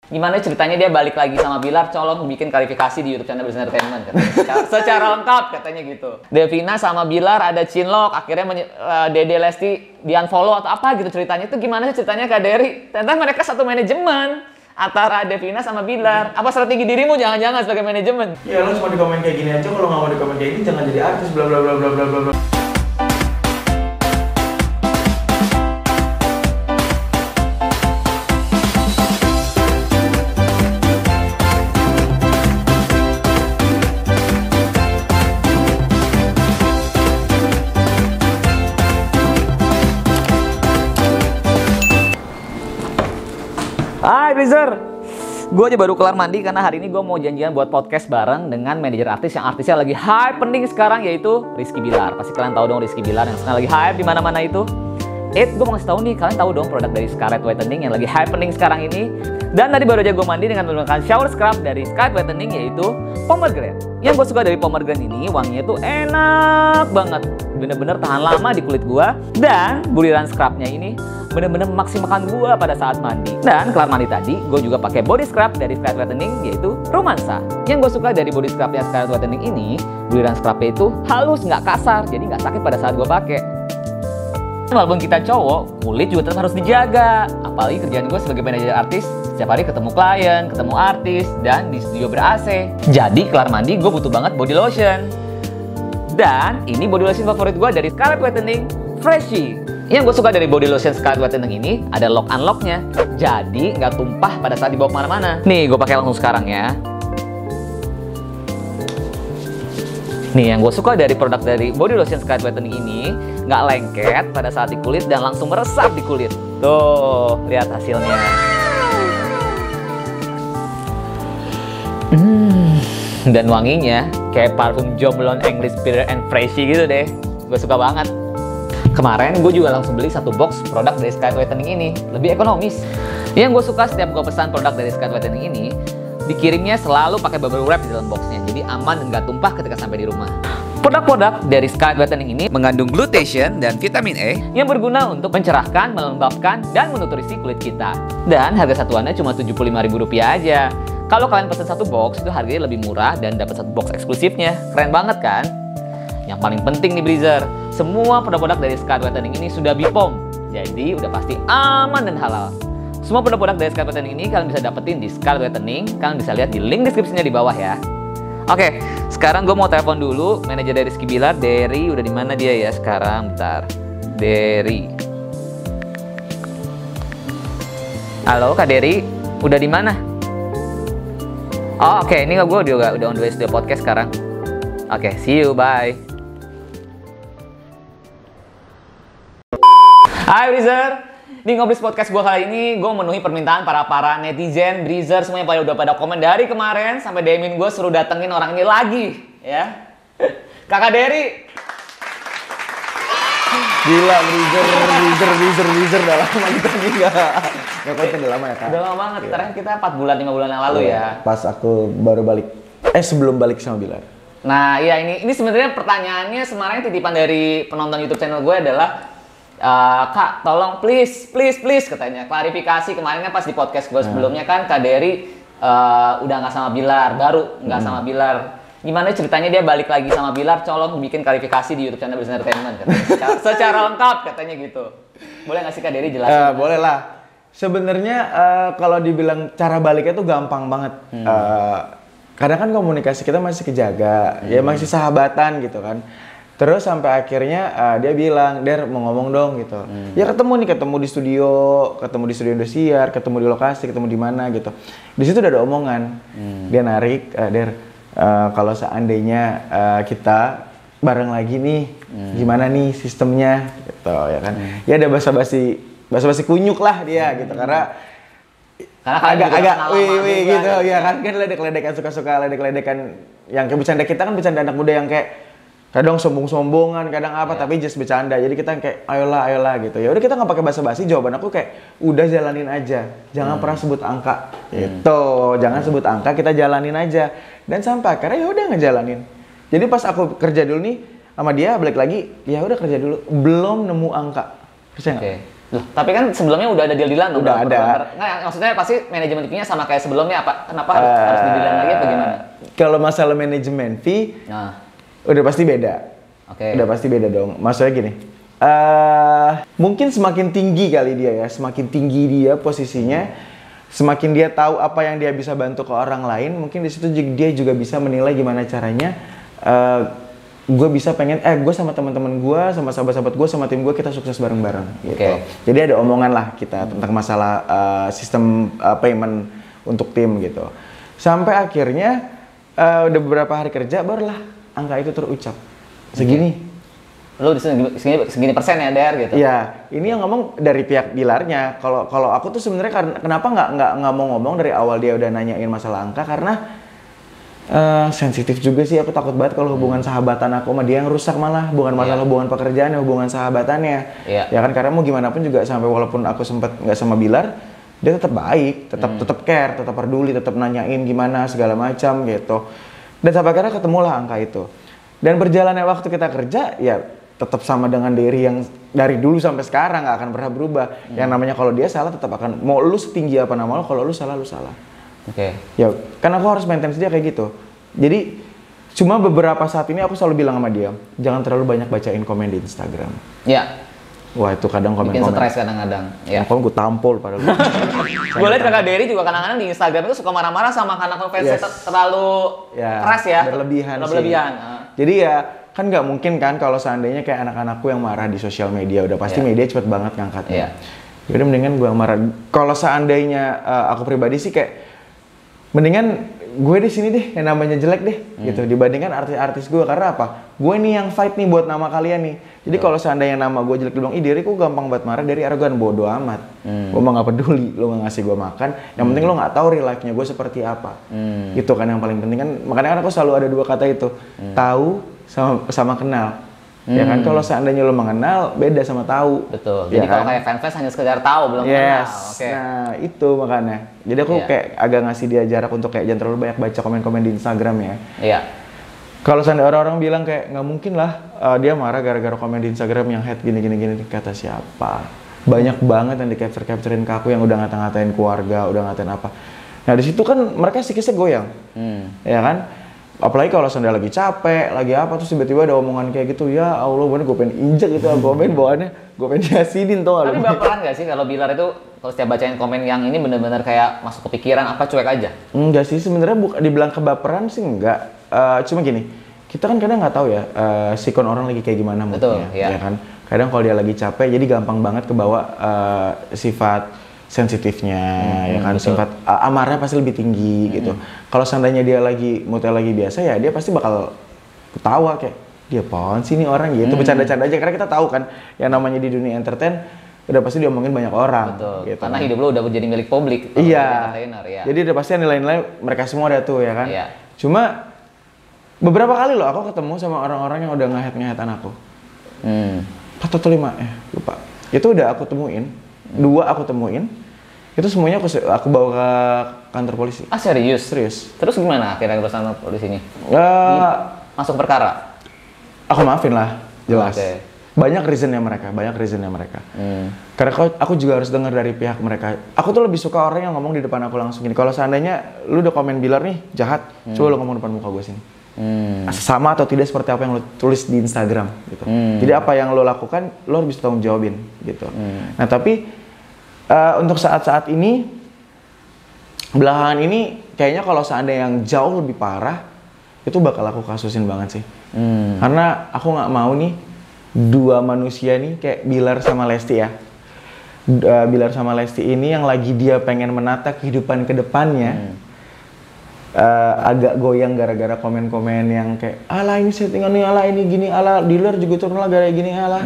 Gimana ceritanya dia balik lagi sama Bilar, colong bikin klarifikasi di YouTube channel Business Entertainment katanya. Secara lengkap katanya gitu. Devina sama Bilar ada chinlock, akhirnya Dede Lesti di unfollow atau apa gitu ceritanya. Itu gimana sih ceritanya Kak Dery? Ternyata mereka satu manajemen antara Devina sama Bilar. Apa strategi dirimu jangan-jangan sebagai manajemen? Ya lo cuma di komen kayak gini aja, kalau nggak mau di komen kayak gini jangan jadi artis bla bla bla bla bla bla bla. Hai Breezer, gue aja baru kelar mandi karena hari ini gue mau janjian buat podcast bareng dengan manajer artis yang artisnya lagi happening sekarang, yaitu Rizky Bilar. Pasti kalian tahu dong Rizky Bilar yang sekarang lagi hype di mana-mana itu. Gue mau ngasih tahu nih, kalian tahu dong produk dari Scarlett Whitening yang lagi happening sekarang ini. Dan tadi baru aja gue mandi dengan menggunakan shower scrub dari Scarlett Whitening, yaitu pomegranate. Yang gue suka dari pomegranate ini, wanginya tuh enak banget, bener-bener tahan lama di kulit gue. Dan buliran scrubnya ini bener-bener memaksimalkan gue pada saat mandi. Dan kelar mandi tadi, gue juga pakai body scrub dari Scarlett Whitening, yaitu Romansa. Yang gue suka dari body scrubnya Scarlett Whitening ini, buliran scrubnya itu halus, nggak kasar, jadi nggak sakit pada saat gue pakai. Walaupun kita cowok, kulit juga tetap harus dijaga. Apalagi kerjaan gue sebagai manajer artis, setiap hari ketemu klien, ketemu artis, dan di studio ber-AC. Jadi kelar mandi gue butuh banget body lotion. Dan ini body lotion favorit gue dari Scarlett Whitening, Freshie. Yang gue suka dari body lotion Scarlett Whitening ini ada lock unlocknya, jadi nggak tumpah pada saat dibawa kemana-mana. Nih gue pakai langsung sekarang ya. Nih yang gue suka dari produk dari body lotion Scarlett Whitening ini, nggak lengket pada saat di kulit dan langsung meresap di kulit. Tuh lihat hasilnya. Dan wanginya kayak parfum Jo Malone English Bitter and Freshie gitu deh. Gue suka banget. Kemarin gue juga langsung beli satu box produk dari Scarlett Whitening ini, lebih ekonomis. Yang gue suka setiap gue pesan produk dari Scarlett Whitening ini, dikirimnya selalu pakai bubble wrap di dalam boxnya, jadi aman dan nggak tumpah ketika sampai di rumah. Produk-produk dari Scarlett Whitening ini mengandung glutathione dan vitamin E yang berguna untuk mencerahkan, melembabkan, dan menutrisi kulit kita. Dan harga satuannya cuma Rp75.000 aja. Kalau kalian pesan satu box, itu harganya lebih murah dan dapat satu box eksklusifnya. Keren banget kan? Yang paling penting nih Breezer, semua produk-produk dari Scarlett Whitening ini sudah BPOM, jadi udah pasti aman dan halal. Semua produk-produk dari Scarlett Whitening ini kalian bisa dapetin di Scarlett Whitening. Kalian bisa lihat di link deskripsinya di bawah ya. Oke, sekarang gue mau telepon dulu manajer dari Rizky Bilar, Dery. Udah di mana dia ya sekarang? Bentar, Dery. Halo Kak Dery, udah di mana? Oh oke, ini gue udah on the way to the podcast sekarang. Oke, see you, bye. Hai Breezer, di Ngobris Podcast gue kali ini gue memenuhi permintaan para netizen, Breezer, semuanya udah pada komen dari kemarin sampai DM-in gue suruh datengin orang ini lagi, ya. Kakak Dery. Gila Breezer udah lama kita nih nggak konten udah lama ya Kak? Udah lama banget, terakhir kita 4 bulan 5 bulan yang lalu ya. Pas aku baru balik, sebelum balik sama Bilar. Nah iya ini sebenarnya pertanyaannya sebenarnya titipan dari penonton YouTube channel gue adalah, Kak, tolong please katanya klarifikasi. Kemarinnya pas di podcast gue sebelumnya kan Kak Dery udah nggak sama Bilar, baru nggak sama Bilar. Gimana ceritanya dia balik lagi sama Bilar, colong bikin klarifikasi di YouTube channel Business Entertainment katanya. Secara lengkap katanya gitu. Boleh nggak sih Kak Dery jelasin? Boleh lah. Sebenarnya kalau dibilang cara baliknya tuh gampang banget. Kadang kan komunikasi kita masih kejaga, ya masih sahabatan gitu kan. Terus sampai akhirnya dia bilang, Der mau ngomong dong gitu. Ya ketemu di studio Indosiar, ketemu di lokasi, ketemu di mana gitu. Di situ udah ada omongan. Dia narik, Der kalau seandainya kita bareng lagi nih, gimana nih sistemnya gitu ya kan. Ya ada basa-basi kunyuk lah dia gitu karena agak gitu ya kan ledek-ledekan suka-suka ledek-ledekan yang kayak bercanda kita kan bercanda anak muda yang kayak kadang sombong-sombongan, kadang apa, tapi just bercanda. Jadi kita kayak ayolah gitu. Ya udah kita nggak pakai basa-basi. Jawaban aku kayak udah jalanin aja. Jangan pernah sebut angka. Gitu. Jangan sebut angka, kita jalanin aja. Dan sampai akhirnya ya udah ngejalanin. Jadi pas aku kerja dulu nih sama dia balik lagi, ya udah kerja dulu. Belum nemu angka. Percaya nggak? Loh, tapi kan sebelumnya udah ada deal-dealan dong. Udah ada. Nggak, maksudnya pasti manajemen fee-nya sama kayak sebelumnya apa? Kenapa harus di-dealan lagi apa gimana? Kalau masalah manajemen fee, Nah, udah pasti beda. oke. Udah pasti beda dong. Maksudnya gini, mungkin semakin tinggi kali dia ya, semakin tinggi dia posisinya, semakin dia tahu apa yang dia bisa bantu ke orang lain, mungkin di situ dia juga bisa menilai gimana caranya. Gue bisa pengen, gue sama teman-teman gue, sama sahabat-sahabat gue, sama tim gue kita sukses bareng-bareng. Gitu. Oke. Jadi ada omongan lah kita tentang masalah sistem payment untuk tim gitu. Sampai akhirnya udah beberapa hari kerja, barulah angka itu terucap. Segini. Lu segini persen ya Der gitu. Iya, ini yang ngomong dari pihak dealernya. Kalau aku tuh sebenarnya kenapa nggak mau ngomong dari awal dia udah nanyain masalah angka karena sensitif juga sih, aku takut banget kalau hubungan sahabatan aku sama dia yang rusak malah, bukan masalah hubungan pekerjaan ya, hubungan sahabatannya. Ya kan, karena mau gimana pun juga sampai walaupun aku sempet nggak sama Bilar, dia tetap baik, tetap care, tetap peduli, tetap nanyain gimana segala macam gitu. Dan sampai akhirnya ketemulah angka itu. Dan berjalannya waktu kita kerja ya tetap sama dengan Derry yang dari dulu sampai sekarang nggak akan pernah berubah. Yang namanya kalau dia salah tetap akan, mau lu setinggi apa nama lu, kalau lu salah lu salah. Oke. Ya, kan aku harus maintain dia kayak gitu. Jadi cuma beberapa saat ini aku selalu bilang sama dia, jangan terlalu banyak bacain komen di Instagram. Ya. Wah itu kadang komen-komen. Bikin stres kadang-kadang. Ya. Kalau gue tampol padahal. Gue liat kakak Derry juga kadang-kadang di Instagram itu suka marah-marah sama karena fansnya terlalu keras ya. Berlebihan sih. Berlebihan. Jadi ya kan nggak mungkin kan kalau seandainya kayak anak-anakku yang marah di sosial media, udah pasti media cepet banget ngangkatnya. Jadi mendingan gue yang marah. Kalau seandainya aku pribadi sih kayak mendingan gue di sini deh yang namanya jelek deh gitu dibandingkan artis-artis gue. Karena apa? Gue nih yang fight nih buat nama kalian nih. Jadi kalau seandainya nama gue jelek dibilang, Derry kok gampang banget marah, Derry arogan, bodo amat. Gue mah nggak peduli, lo nggak ngasih gue makan. Yang penting lo nggak tahu real life-nya gue seperti apa. Itu kan yang paling penting kan. Makanya kan aku selalu ada dua kata itu, tahu sama kenal. Ya kan, kalau seandainya lo mengenal beda sama tahu. Betul. Ya Jadi kalau kan? kayak fans hanya sekedar tahu belum kenal. Oke. Nah itu makanya. Jadi aku kayak agak ngasih dia jarak untuk kayak jangan terlalu banyak baca komen-komen di Instagram ya. Iya. Kalau seandainya orang-orang bilang kayak nggak mungkin lah dia marah gara-gara komen di Instagram yang hate gini, kata siapa? Banyak banget yang di-capturein ke aku yang udah ngata-ngatain keluarga, udah ngatain apa. Nah di situ kan mereka psikisnya goyang, ya kan? Apalagi kalau seandainya lagi capek, lagi apa, terus tiba-tiba ada omongan kayak gitu, ya Allah, bener gue pengen injek gitu, komen bawaannya, gue pengen diasinin tau gak? Tapi baperan gak sih kalau Bilar itu kalau setiap bacain komen yang ini bener-bener kayak masuk kepikiran apa cuek aja? Enggak sih, sebenarnya dibilang kebaperan sih enggak. Cuma gini, kita kan kadang nggak tahu ya sikon orang lagi kayak gimana moodnya, ya kan? Kadang kalau dia lagi capek, jadi gampang banget kebawa sifat sensitifnya, ya kan, sifat amarnya pasti lebih tinggi gitu. Kalau seandainya dia moodnya lagi biasa ya dia pasti bakal ketawa kayak dia apaan sih ini orang gitu, bercanda-canda aja karena kita tahu kan yang namanya di dunia entertain udah pasti diomongin banyak orang. Betul. Gitu. Karena hidup lo udah menjadi milik publik. Iya. Ya. Jadi udah pasti nilai-nilai mereka semua ada tuh ya kan. Iya. Cuma beberapa kali loh aku ketemu sama orang-orang yang udah ngehead-ngehedan aku. 4 atau 5 lupa. Itu udah aku temuin. 2 aku temuin. Itu semuanya aku bawa ke kantor polisi. Ah serius? Serius. Terus gimana akhirnya urusan polisi ini? Masuk perkara? Aku maafin lah, jelas. Okay. Banyak reasonnya mereka. Karena aku juga harus dengar dari pihak mereka. Aku tuh lebih suka orang yang ngomong di depan aku langsung gini. Kalau seandainya lu udah komen Bilar nih, jahat, coba lu ngomong depan muka gue sini. Sama atau tidak seperti apa yang lo tulis di Instagram gitu. Jadi apa yang lo lakukan lo harus bisa tanggung jawabin gitu. Nah tapi untuk saat-saat ini belakangan ini kayaknya kalau seandainya yang jauh lebih parah itu bakal aku kasusin banget sih. Karena aku nggak mau nih 2 manusia nih kayak Bilar sama Lesti ya. Bilar sama Lesti ini yang lagi dia pengen menata kehidupan ke depannya. Agak goyang gara-gara komen-komen yang kayak alah ini settingan nih, alah ini gini, alah dealer juga turun lah gara-gara gini, alah.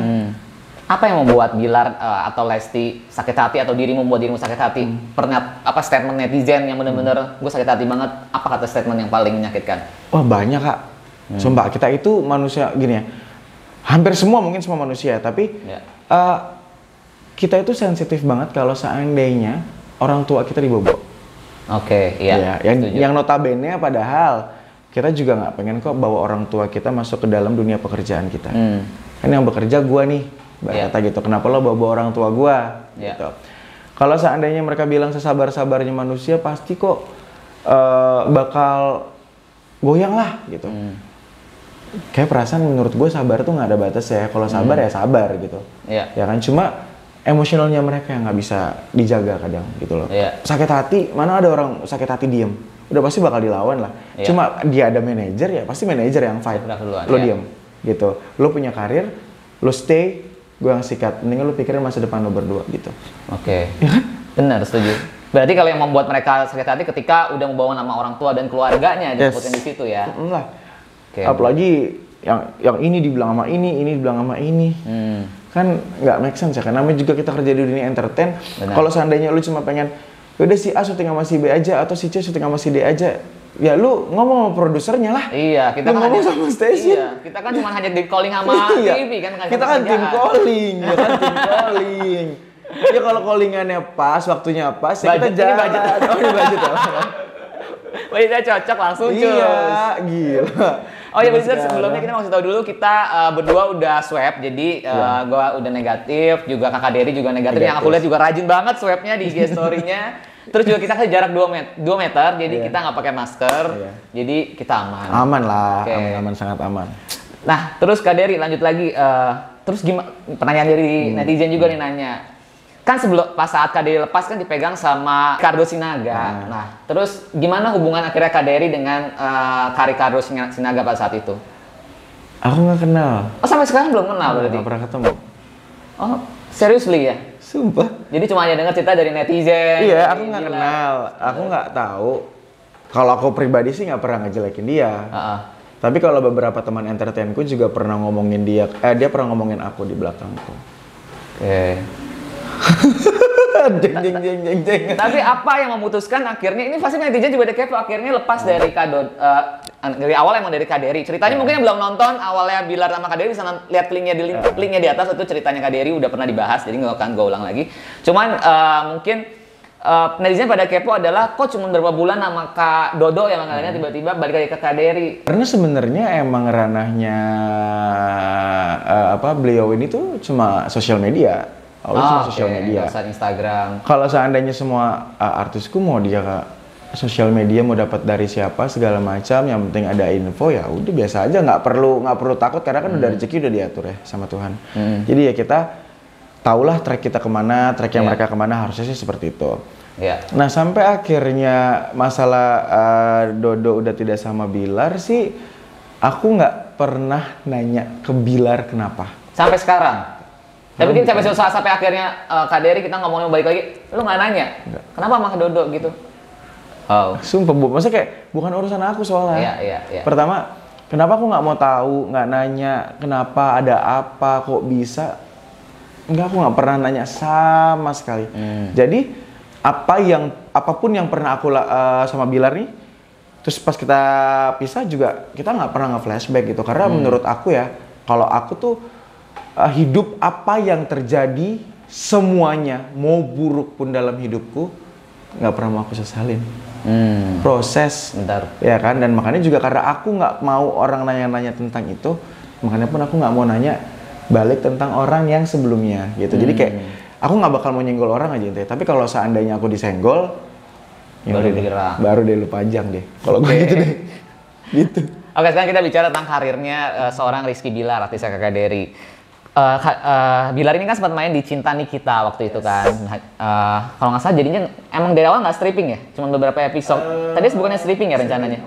Apa yang membuat Bilar atau Lesti sakit hati atau dirimu membuat dirimu sakit hati? Pernah apa statement netizen yang bener-bener gue sakit hati banget? Apa kata statement yang paling menyakitkan? Wah banyak kak. Sumpah kita itu manusia gini ya. Hampir semua mungkin semua manusia, tapi kita itu sensitif banget kalau seandainya orang tua kita dibobok. Oke, iya. Yang notabene padahal kita juga nggak pengen kok bawa orang tua kita masuk ke dalam dunia pekerjaan kita. Kan yang bekerja gua nih, kata gitu. Kenapa lo bawa orang tua gua? Gitu. Kalau seandainya mereka bilang sesabar-sabarnya manusia, pasti kok bakal goyang lah gitu. Kayak perasaan menurut gue sabar tuh nggak ada batas ya. Kalau sabar ya sabar gitu. Ya kan, cuma emosionalnya mereka yang nggak bisa dijaga kadang gitu loh. Sakit hati, mana ada orang sakit hati diem? Udah pasti bakal dilawan lah. Cuma dia ada manajer ya pasti manajer yang fight. Lo diem gitu. Lo punya karir, lo stay, gue yang sikat. Mendingan lo pikirin masa depan lo berdua gitu. Oke. Benar, setuju. Berarti kalau yang membuat mereka sakit hati ketika udah membawa nama orang tua dan keluarganya disebutin di situ ya. Apalagi yang ini dibilang sama ini dibilang sama ini. Kan nggak make sense ya, kan namanya juga kita kerja di dunia entertain. Kalau seandainya lu cuma pengen udah si A syuting sama si B aja atau si C syuting sama si D aja, ya lu ngomong sama produsernya lah. Iya, kita kan ngomong sama station. Iya, kita kan cuma hanya di calling sama TV kan. Kita kan tim calling, ya kan tim calling. Ya kalau callingannya pas, waktunya pas, ya kita jalan. Ini budget ya. Budgetnya cocok langsung cuy. Iya, gila. Oh ya bener, sebelumnya kita mau kasih tahu dulu kita berdua udah swab, jadi gua udah negatif, juga kakak Dery juga negatif. Yang aku lihat juga rajin banget swabnya di IG story-nya. Terus juga kita kasih jarak 2 meter, jadi kita nggak pakai masker, jadi kita aman. Aman lah, aman sangat aman. Nah terus Kak Dery lanjut lagi, terus gimana? Pertanyaan dari netizen juga nih nanya. Kan pas saat Kak Dery lepas kan dipegang sama Ricardo Sinaga. Nah, terus gimana hubungan akhirnya Kak Dery dengan Ricardo Sinaga pada saat itu? Aku nggak kenal. Oh, sampai sekarang belum kenal berarti? Nggak pernah ketemu. Oh, seriously ya? Sumpah. Jadi cuma hanya dengar cerita dari netizen? Iya, aku nggak kenal. Aku nggak tahu. Kalau aku pribadi sih nggak pernah ngejelekin dia. Tapi kalau beberapa teman entertainku juga pernah ngomongin dia. Dia pernah ngomongin aku di belakangku. Jeng. Tapi apa yang memutuskan akhirnya, ini pasti netizen juga udah kepo, akhirnya lepas dari dari awal emang dari Kak Dery. Ceritanya mungkin yang belum nonton awalnya Bilar sama Kak Dery bisa lihat linknya di atas, itu ceritanya Kak Dery udah pernah dibahas, jadi nggak akan gue ulang lagi. Cuman mungkin netizen pada kepo adalah kok cuma beberapa bulan sama Kak Dodo yang akhirnya tiba-tiba balik lagi ke Kak Dery. Karena sebenarnya emang ranahnya beliau ini tuh cuma sosial media. Cuma sosial media. Instagram. Kalau seandainya semua artisku mau dia ke sosial media, mau dapat dari siapa segala macam, yang penting ada info ya udah biasa aja, nggak perlu takut karena kan udah rezeki udah diatur ya sama Tuhan. Jadi ya kita tahulah track kita kemana, tracknya mereka kemana, harusnya sih seperti itu. Nah sampai akhirnya masalah Dodo udah tidak sama Bilar sih, aku nggak pernah nanya ke Bilar kenapa. Sampai sekarang? Tapi kan sampai akhirnya Kak Dery kita ngomongin balik lagi, lu nggak nanya? Enggak. Kenapa sama Dodo gitu? Sumpah, maksudnya kayak bukan urusan aku soalnya. Iya. Pertama, kenapa aku nggak mau tahu, nggak nanya kenapa, ada apa, kok bisa? Enggak, aku nggak pernah nanya sama sekali. Jadi apapun yang pernah aku sama Bilar nih, terus pas kita pisah juga kita nggak pernah nge-flashback gitu. Karena menurut aku ya, kalau aku tuh hidup apa yang terjadi semuanya mau buruk pun dalam hidupku nggak pernah mau aku sesalin. Proses. Ya kan, dan makanya juga karena aku nggak mau orang nanya-nanya tentang itu, makanya pun aku nggak mau nanya balik tentang orang yang sebelumnya gitu. Jadi kayak aku nggak bakal mau nyenggol orang aja intinya. Tapi kalau seandainya aku disenggol, baru deh lu pajang deh. Kalau gue gitu deh. Gitu. Oke, sekarang kita bicara tentang karirnya seorang Rizky Bilar, artis Kakak Dery. Bilar ini kan sempat main di Cinta Nikita waktu itu kan. Kalau nggak salah jadinya emang dari awal nggak stripping ya, cuma beberapa episode. Tadi bukannya stripping ya rencananya.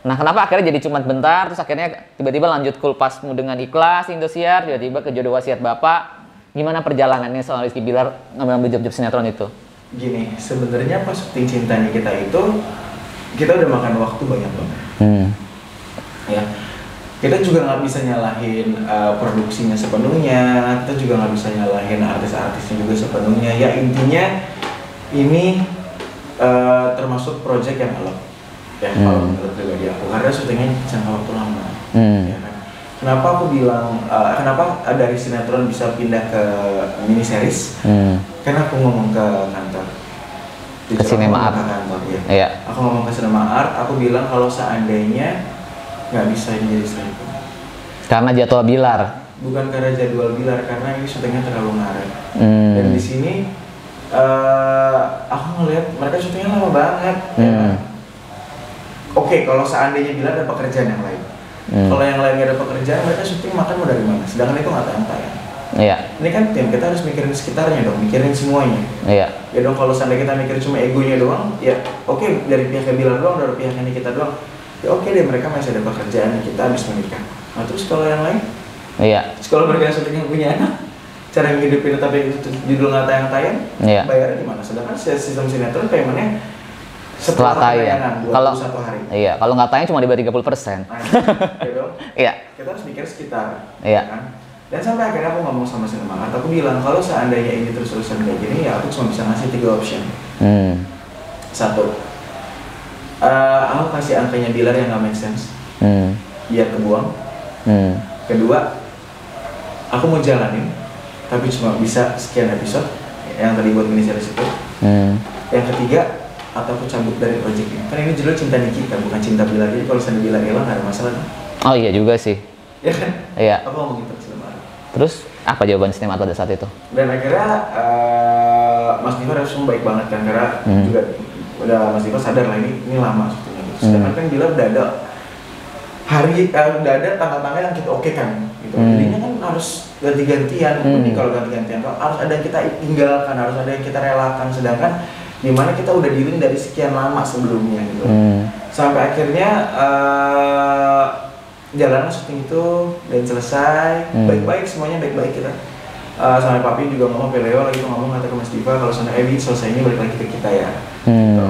Nah kenapa akhirnya jadi cuma bentar, terus akhirnya tiba-tiba lanjut Kulpasmu dengan Ikhlas, Indosiar, tiba-tiba ke Jodoh Wasiat Bapak. Gimana perjalanannya soal Rizky Bilar ngambil job-job sinetron itu? Gini, sebenarnya pas syuting Cinta Nikita itu kita udah makan waktu banyak banget. Ya. Kita juga nggak bisa nyalahin produksinya sepenuhnya, kita juga nggak bisa nyalahin artis-artisnya juga sepenuhnya. Ya intinya ini termasuk project yang alot, ya kalau menurut pribadi aku, karena syutingnya jangka waktu lama. Ya kan? Kenapa aku bilang, kenapa dari sinetron bisa pindah ke mini series? Karena aku ngomong ke kantor. Ke Cinema Art. Iya. Aku ngomong ke Cinema Art, aku bilang kalau seandainya nggak bisa jadi selingkuh. Karena jadwal Bilar. bukan karena jadwal Bilar, karena ini syutingnya terlalu ngaret. Dan di sini aku ngeliat mereka syutingnya lama banget. Ya kan? Oke, kalau seandainya Bilar ada pekerjaan yang lain, kalau yang lain nggak ada pekerjaan, mereka syuting makan mau dari mana? Sedangkan itu nggak tayang. Iya. Ini kan tim, kita harus mikirin sekitarnya dong, mikirin semuanya. Iya. Ya dong, kalau seandainya kita mikirin cuma egonya doang, ya oke, dari pihaknya Bilar doang, dari pihaknya kita doang, ya oke deh, mereka masih ada pekerjaan, kita habis menikah. Nah terus kalau yang lain? Iya. Terus kalau mereka syuting yang punya anak, cara ngidupin tapi itu judul nggak tayang-tayang, bayarnya gimana? Sedangkan sistem sinetron paymentnya setelah tayangan, 21 hari. Iya, kalau nggak tayang cuma dibayar 30%. Nah, ya dong? Iya. Kita harus mikir sekitar. Iya. Kan? Dan sampai akhirnya aku ngomong sama Sinemart, aku bilang kalau seandainya ini terus-terusan kayak gini, ya aku cuma bisa ngasih 3 option. Satu, aku kasih angkanya Bilar yang nggak make sense, biar kebuang. Kedua, aku mau jalanin, tapi cuma bisa sekian episode yang tadi buat miniseries itu. Yang ketiga, atau aku cabut dari project ini. Kan ini judul Cinta Nikita, bukan Cinta Bilar. Jadi kalau seandainya Bilar hilang nggak ada masalah kan? Oh iya juga sih. Ya kan? Iya. Aku ngomong gitu ke Sinemart. Terus apa jawaban Sinemart pada saat itu? Dan akhirnya Mas Diva respon baik banget kan, karena juga udah Mas Diva sadar lah ini lama sebetulnya. Sedangkan kan Bilar udah ada udah ada tanggal-tanggal yang kita oke kan gitu. Jadinya kan harus ganti-gantian. Ini kalau ganti-gantian harus ada yang kita tinggalkan, harus ada yang kita relakan. Sedangkan dimana kita udah dealing dari sekian lama sebelumnya gitu. Sampai akhirnya jalan syuting itu dan selesai, baik-baik, semuanya baik-baik kita. Sampai papi juga ngomong, Peleo lagi tuh ngomong kata ke Mas Diva kalau sana Ebi selesai ini balik lagi ke kita ya. Gitu.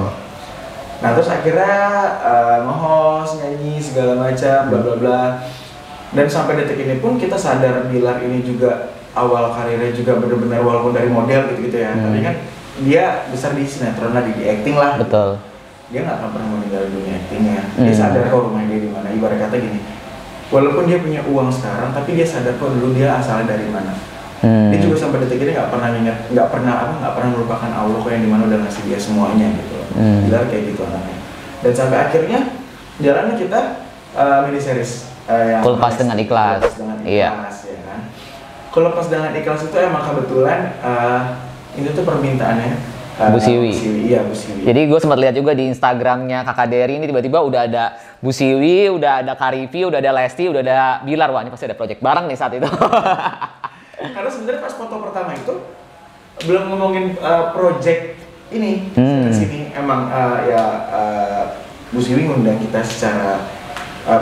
Nah terus akhirnya nge-host, nyanyi segala macam, bla bla bla. Dan sampai detik ini pun kita sadar Bilar ini juga awal karirnya juga benar-benar walaupun dari model gitu-gitu ya. Tapi kan dia besar di sinetron lah, di acting lah. Betul. Dia nggak akan pernah meninggalin dunia actingnya. Dia sadar kok rumahnya dia di mana. Ibarat kata gini, walaupun dia punya uang sekarang, tapi dia sadar kok dulu dia asalnya dari mana. Dia juga sampai detik ini nggak pernah melupakan Allah kok yang dimana udah ngasih dia semuanya gitu. Bilar kayak gitu anaknya. Dan sampai akhirnya jalannya kita miniseries yang Kulepas dengan Ikhlas. Iya. Ya kan? Kulepas dengan Ikhlas itu emang kebetulan ini tuh permintaannya Bu Siwi. Iya, Bu Siwi. Jadi gue sempat lihat juga di Instagramnya Kakak Dery ini tiba-tiba udah ada Bu Siwi, udah ada Karifi, udah ada Lesti, udah ada Bilar. Wah ini pasti ada project bareng nih saat itu. Karena sebenarnya pas foto pertama itu belum ngomongin project ini. Di sini emang Bu Siwi ngundang kita secara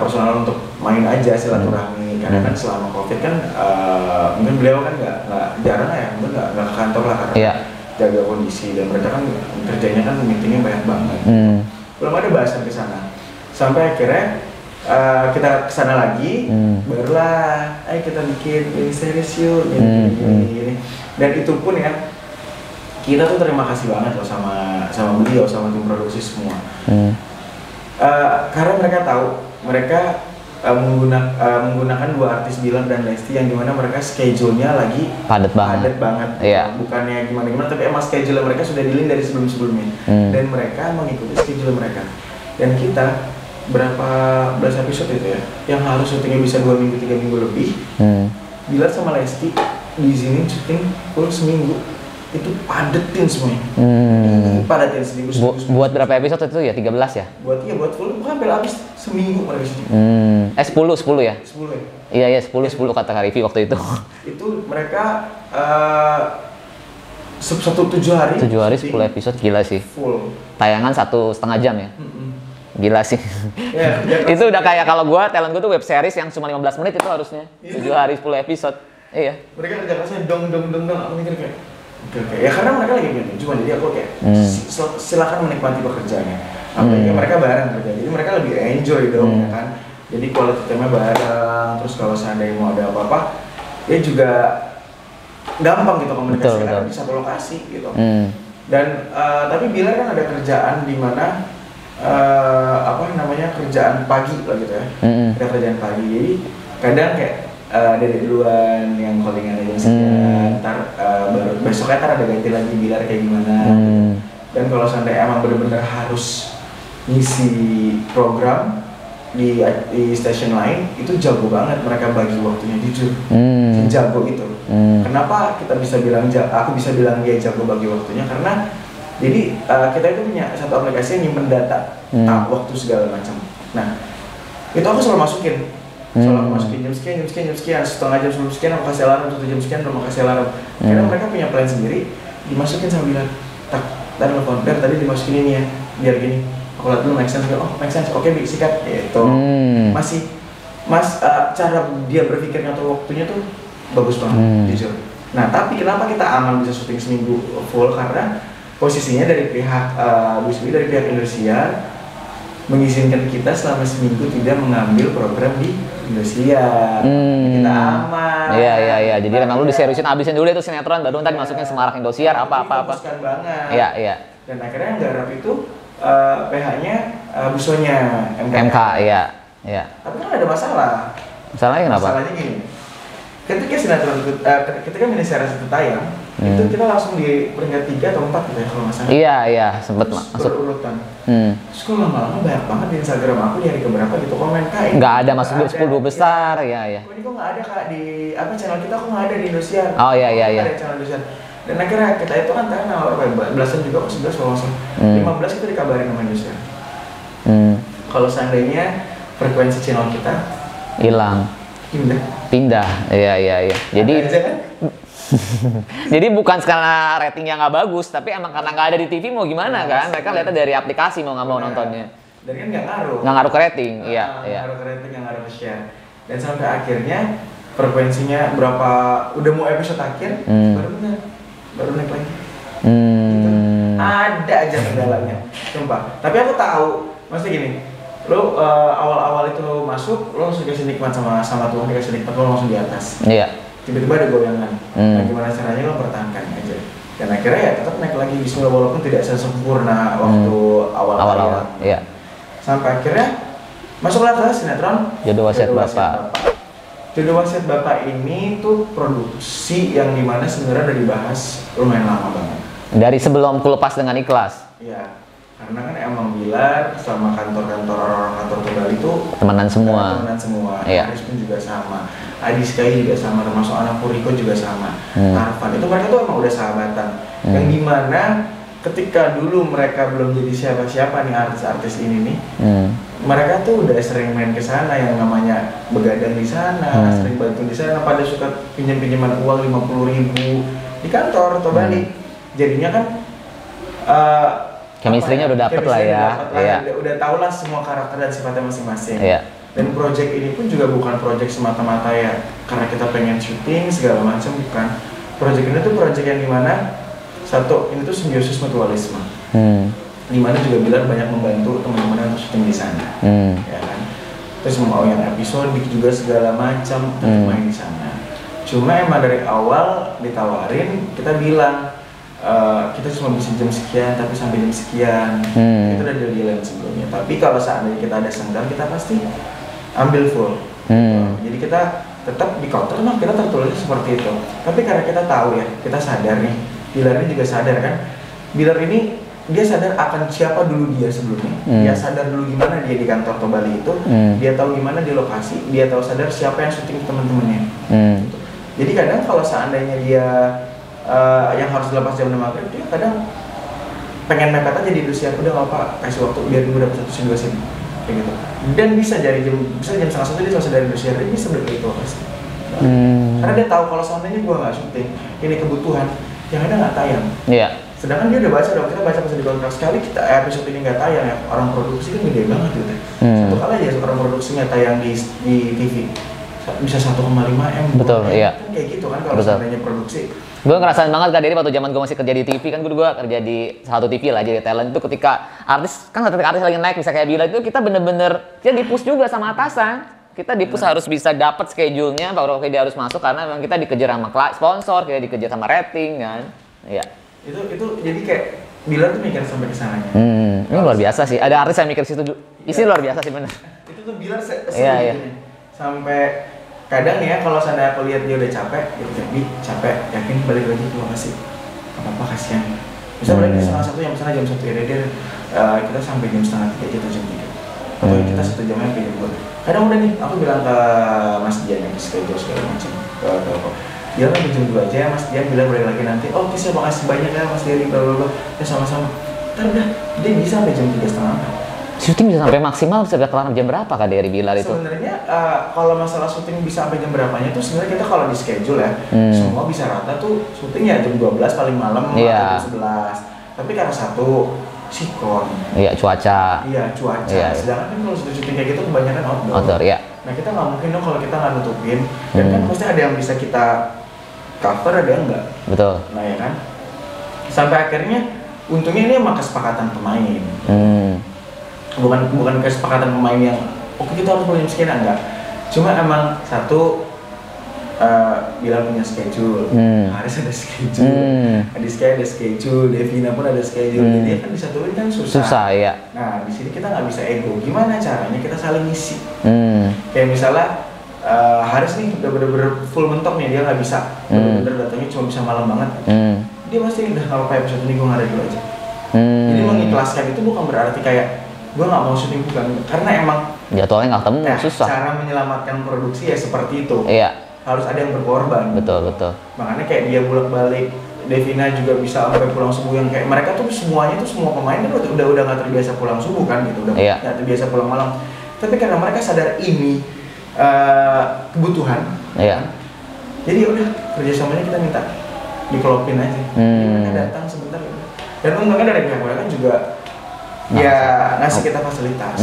personal untuk main aja silaturahmi. Karena kan selama COVID kan mungkin beliau kan nggak jarang ya, mungkin nggak ke kantor lah karena jaga kondisi, dan mereka kan kerjanya kan meetingnya banyak banget. Belum ada bahasan ke sana. Sampai akhirnya kita kesana lagi, barulah, ayo kita bikin miniseries yuk, gini. Dan itu pun ya, kita tuh terima kasih banget loh sama beliau, sama tim produksi semua. Karena mereka tahu, mereka menggunakan 2 artis Bilar dan Lesti yang dimana mereka schedule-nya lagi padat banget. Iya. Bukannya gimana-gimana, tapi emang schedule mereka sudah dealing dari sebelum-sebelumnya. Dan mereka mengikuti schedule mereka. Dan kita berapa belas episode itu ya, yang harus syutingnya bisa 2 minggu, 3 minggu lebih. Bilar sama Lesti diizinin syuting full seminggu. Itu padetin semuanya. Padetin seminggu. Buat berapa episode itu ya? 13 ya? Buat full, bukan sampai habis seminggu mereka syuting. 10 ya? 10 Iya ya? ya 10 kata Karifi waktu itu. Itu mereka 7 hari. 7 hari 10 episode, gila sih. Full. Tayangan 1,5 jam ya? Gila sih. Ya, itu udah kayak kalau talent gue tuh web series yang cuma 15 menit itu harusnya. 7 hari 10 episode. Iya. Mereka kerja kerasnya dong. Aku mikir kayak oke. Ya karena mereka lagi main, cuma jadi aku kayak silakan menikmati pekerjaannya. Apalagi mereka bareng kerja, jadi mereka lebih enjoy dong ya kan. Jadi quality time-nya bareng, terus kalau seandainya mau ada apa-apa, dia juga gampang gitu komunikasi karena di satu lokasi gitu. Dan tapi Bilar kan ada kerjaan di mana kerjaan pagi lah gitu ya. Ada kerjaan pagi, jadi kadang kayak dari duluan yang callingan aja sekian, ntar baru besoknya kan ada ganti lagi Bilar kayak gimana gitu. Dan kalau seandainya emang bener-bener harus ngisi program, di stasiun lain itu jago banget mereka bagi waktunya, jujur. Jago itu. Kenapa kita bisa bilang aku bisa bilang dia jago bagi waktunya, karena jadi kita itu punya satu aplikasi yang nyimpen data, waktu segala macam. Nah, itu aku selalu masukin. Selalu masukin jam sekian, setengah jam sebelum sekian aku kasih alarm, 1 jam sekian aku kasih alarm. Karena mereka punya plan sendiri, dimasukin sama bilang, tak, tadi telepon, tadi dimasukin ini ya, biar gini. Aku lihat dulu make sense, make sense, oke, sikat, gitu. Cara dia berpikir ngatur waktunya tuh bagus banget, jujur. Nah, tapi kenapa kita aman bisa syuting seminggu full? Karena posisinya dari pihak dari pihak Indosiar mengizinkan kita selama seminggu tidak mengambil program di Indosiar. Kita aman. Iya. Jadi memang lu diseriusin, abisin dulu itu sinetron, baru ntar dimasukin Semarak Indosiar apa. Fokuskan banget. Iya. Dan akhirnya yang garap itu PH-nya Busonya MK, iya. Tapi kan ada masalah. Masalahnya kenapa? Masalahnya gini. Ketika miniseries itu tayang, itu kita langsung di peringkat 3 atau 4 gitu ya kalau nggak salah. Iya, sempet masuk berurutan. Terus kok lama-lama banyak banget di Instagram aku di hari keberapa gitu komen, Kak, nggak ada masuk 10 besar, iya. Kok ini kok nggak ada, Kak, di channel kita kok nggak ada di Indosiar. Oh iya. Ada channel Indosiar. Dan akhirnya kita itu kan tayang belasan juga, 11 kalau nggak salah. 15 itu dikabarin sama Indosiar. Kalau seandainya frekuensi channel kita hilang, pindah. Iya. Jadi jadi bukan karena ratingnya nggak bagus, tapi emang karena nggak ada di TV mau gimana kan? Mereka lihatnya dari aplikasi mau nggak mau nontonnya. Dan kan nggak ngaruh. Nggak ngaruh ke rating, iya. Ngaruh ke rating, nggak ngaruh ke share. Dan sampai akhirnya frekuensinya berapa, udah mau episode akhir, baru naik lagi. Gitu. Ada aja kendalanya, sumpah. Tapi aku tahu, maksudnya gini. Lo awal-awal itu masuk, lo langsung dikasih nikmat sama Tuhan, dikasih nikmat, lo langsung di atas. Iya. Tiba-tiba ada goyangan. Nah, gimana caranya lo pertahankan aja. Dan akhirnya ya tetap naik lagi bismillah, walaupun tidak sesempurna waktu awal-awal. Iya. Sampai akhirnya masuklah ke sinetron Jodoh Wasiat Bapak. Jodoh Wasiat Bapak ini tuh produksi yang dimana sebenarnya udah dibahas lumayan lama banget. Dari sebelum Kulepas dengan Ikhlas. Iya. Karena kan emang Bilar sama kantor-kantor Tunggal itu temenan semua. Iya. Aris pun juga sama. Adi Sky juga sama, termasuk anak Puriko juga sama. Arfan itu mereka tuh emang udah sahabatan. Yang dimana ketika dulu mereka belum jadi siapa-siapa nih artis-artis ini nih, mereka tuh udah sering main ke sana, yang namanya begadang di sana, sering bantu di sana, pada suka pinjam-pinjaman uang 50.000 di kantor atau balik. Jadinya kan chemistry-nya udah dapet lah ya. Udah tau lah semua karakter dan sifatnya masing-masing. Iya. Dan project ini pun juga bukan project semata-mata ya karena kita pengen syuting segala macam, bukan. Project ini tuh project yang dimana satu, ini tuh simbiosis mutualisme. Dimana juga Bilar banyak membantu teman-teman untuk syuting di sana. Ya kan. Terus mau yang episode juga segala macam untuk main di sana. Cuma emang dari awal ditawarin, kita bilang kita cuma bisa jam sekian, tapi sampai jam sekian. Itu udah deal sebelumnya. Tapi kalau seandainya kita ada senggang, kita pasti ambil full. Jadi kita tetap di counter, mah kita tertulisnya seperti itu. Tapi karena kita tahu ya, kita sadar nih, Bilar ini juga sadar kan. Bilar ini dia sadar akan siapa dulu dia sebelumnya. Dia sadar dulu gimana dia di kantor atau Bali itu. Dia tahu gimana di lokasi. Dia tahu sadar siapa yang syuting teman-temannya. Gitu. Jadi kadang kalau seandainya dia yang harus dilepas jam 6 maghrib, dia kadang pengen mepet aja di Indosiar, udah nggak apa, kasih waktu biar gue dapet 1 scene 2 scene kayak gitu. Dan bisa jam 1:30 dia selesai dari Indosiar, dia bisa beli itu pasti. Karena dia tahu kalau seandainya gue nggak syuting, ini kebutuhan, yang ada nggak tayang. Iya. Sedangkan dia udah baca, kita baca pas di kontrak, sekali kita episode ini nggak tayang ya, orang produksi kan gede banget gitu. Satu kali aja orang produksi nggak tayang di TV bisa 1,5 M. Betul, iya. Kan kayak gitu kan kalau seandainya produksi. Gue ngerasain banget kan, dari waktu zaman gue masih kerja di TV kan, gue kerja di satu TV lah, jadi talent itu ketika artis lagi naik, bisa kayak Bila itu kita bener-bener kita di-push juga sama atasan. Kita di-push harus bisa dapat schedule-nya, baru dia harus masuk karena memang kita dikejar sama sponsor, kita dikejar sama rating kan. Iya. Itu jadi kayak Bila tuh mikir sampai ke sananya. Ini luar biasa sih. Ada artis yang mikir situ. Isi luar biasa sih bener. Itu tuh Bila iya. Sampai kadang ya kalau seandainya aku lihat dia udah capek, gitu jadi capek, yakin balik lagi ke lokasi, apa kasihan. Bisa balik di setengah 1 yang misalnya jam 1 ya, dia kita sampai jam setengah 3 kita jam 3. atau kita 1 jamnya sampai jam 2. Kadang udah nih, aku bilang ke Mas Dian yang schedule segala macam dia kan jam 2 aja ya Mas Dian, bilang balik lagi nanti. Oh, oke, saya makasih banyak ya Mas Dian, bla bla bla. Ya sama-sama. Ntar udah, dia bisa sampai jam 3:30. Syuting bisa sampai maksimal bisa kelar jam berapa Kak Dery Bilar itu? Sebenarnya kalau masalah syuting bisa sampai jam berapanya tuh sebenarnya kita kalau di schedule ya, semua bisa rata tuh syuting ya jam 12 paling malam atau jam 11. Tapi karena satu sikon. Iya, cuaca. Iya, cuaca. Iya. Sedangkan kan kalau syuting kayak gitu kebanyakan outdoor. Outdoor, ya. Nah, kita nggak mungkin dong kalau kita nggak nutupin. Dan kan pasti ada yang bisa kita cover, ada yang enggak. Betul. Nah, ya kan. Sampai akhirnya untungnya ini emang kesepakatan pemain. Bukan kesepakatan pemain yang oke kita harus punya sekian, enggak. Cuma emang satu bilang punya schedule, Haris ada schedule, Adiska ada schedule, Devina pun ada schedule, jadi kan disatuin kan susah. Susah ya. Nah di sini kita nggak bisa ego. Gimana caranya kita saling ngisi? Kayak misalnya Haris nih udah bener-bener full mentok nih, dia nggak bisa, bener-bener datangnya cuma bisa malam banget. Dia pasti udah nggak apa-apa episode ini gue nggak ada dulu aja. Jadi mengikhlaskan itu bukan berarti kayak gue nggak mau syuting, bukan, karena emang jadwalnya nggak ketemu, susah. Cara menyelamatkan produksi ya seperti itu. Iya. Harus ada yang berkorban. Betul. Makanya kayak dia bolak-balik, Devina juga bisa sampai pulang subuh, yang kayak mereka tuh semuanya tuh semua pemain kan udah nggak terbiasa pulang subuh kan gitu, udah nggak terbiasa pulang malam. Tapi karena mereka sadar ini kebutuhan, jadi ya udah kerjasamanya kita minta dikelopin aja. Mereka datang sebentar gitu. Dan untungnya dari pihak mereka juga ngasih kita fasilitas,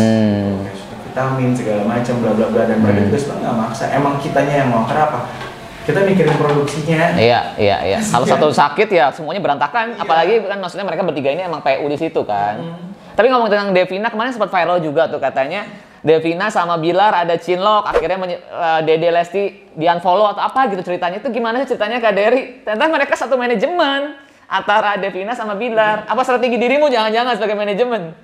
vitamin segala macam bla bla bla, dan mereka juga sebenarnya nggak maksa. Emang kitanya yang mau, kenapa? Kita mikirin produksinya. Iya. Kalau satu sakit ya semuanya berantakan. Apalagi kan maksudnya mereka bertiga ini emang PU di situ kan. Tapi ngomong tentang Devina, kemarin sempat viral juga tuh katanya Devina sama Bilar ada cinlok, akhirnya Dede Lesti di unfollow atau apa gitu ceritanya. Itu gimana sih ceritanya Kak Dery? Ternyata mereka satu manajemen antara Devina sama Bilar. Apa strategi dirimu jangan-jangan sebagai manajemen?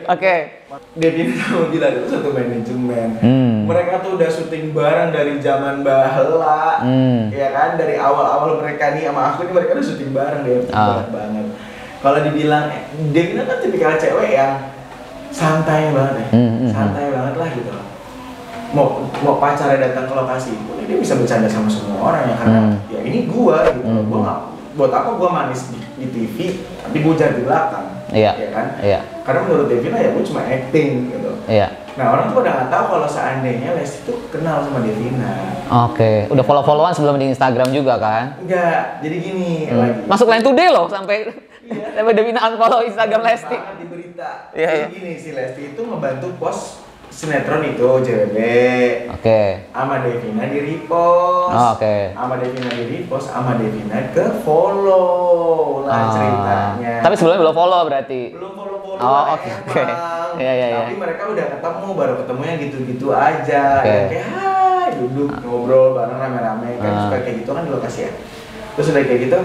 Oke. Devina sama Bilar itu satu manajemen. Mereka tuh udah syuting bareng dari zaman bahela, ya kan, dari awal-awal mereka nih sama aku nih, mereka udah syuting bareng deh, banget. Kalau dibilang Devina kan tipikal cewek yang santai banget ya, santai banget lah gitu. Mau pacarnya datang ke lokasi pun dia bisa bercanda sama semua orang ya, karena ya ini gua gitu. Gua nggak, buat apa gua manis di TV tapi gua jahat di belakang, ya kan? Karena menurut Devina ya gua cuma acting gitu. Nah orang tuh udah nggak tahu kalau seandainya Lesti tuh kenal sama Devina. Oke, udah follow-followan sebelum di Instagram juga kan? Enggak, jadi gini lagi. Masuk Line Today loh sampai sampai Devina unfollow Instagram Lesti. Di berita. Jadi gini, si Lesti itu membantu post sinetron itu JWB. Sama Devina di repost. Sama Devina di repost, sama Devina ke follow lah ceritanya. Tapi sebelumnya belum follow berarti. Belum follow. Iya. Tapi mereka udah ketemu, baru ketemunya gitu-gitu aja. Kayak hai, duduk ngobrol bareng rame-rame kan, suka kayak gitu kan di lokasi ya. Terus udah kayak gitu